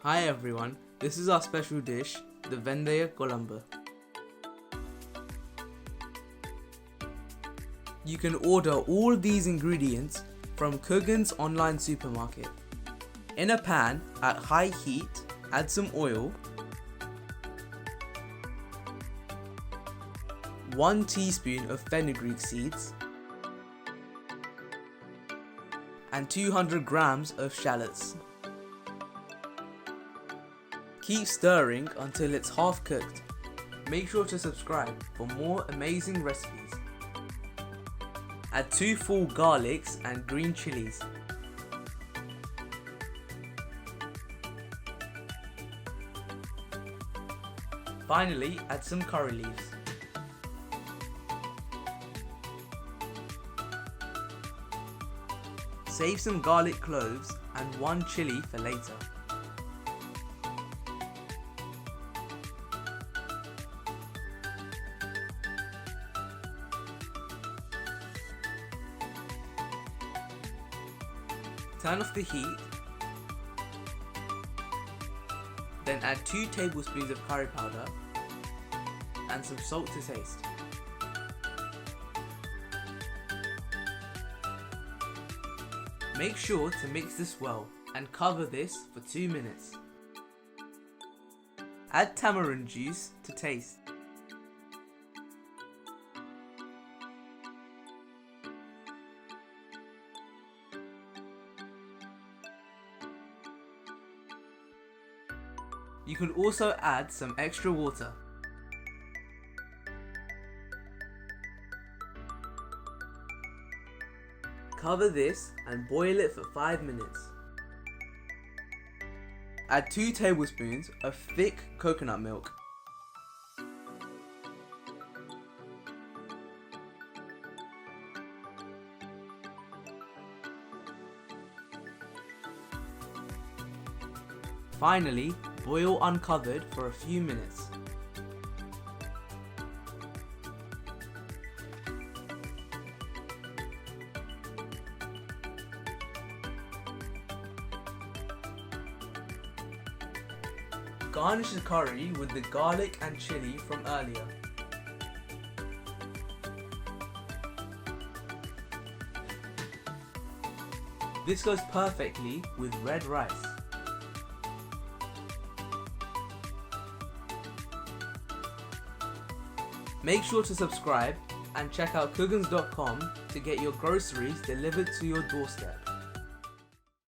Hi everyone, this is our special dish, the Venthaya Kuzhambu. You can order all these ingredients from Kugan's online supermarket. In a pan at high heat, add some oil, 1 teaspoon of fenugreek seeds, and 200 grams of shallots. Keep stirring until it's half cooked. Make sure to subscribe for more amazing recipes. Add 2 full garlics and green chillies. Finally, add some curry leaves. Save some garlic cloves and 1 chilli for later. Turn off the heat, then add 2 tablespoons of curry powder and some salt to taste. Make sure to mix this well and cover this for 2 minutes. Add tamarind juice to taste. You can also add some extra water. Cover this and boil it for 5 minutes. Add 2 tablespoons of thick coconut milk. Finally, boil uncovered for a few minutes. Garnish the curry with the garlic and chili from earlier. This goes perfectly with red rice. Make sure to subscribe and check out kugans.com to get your groceries delivered to your doorstep.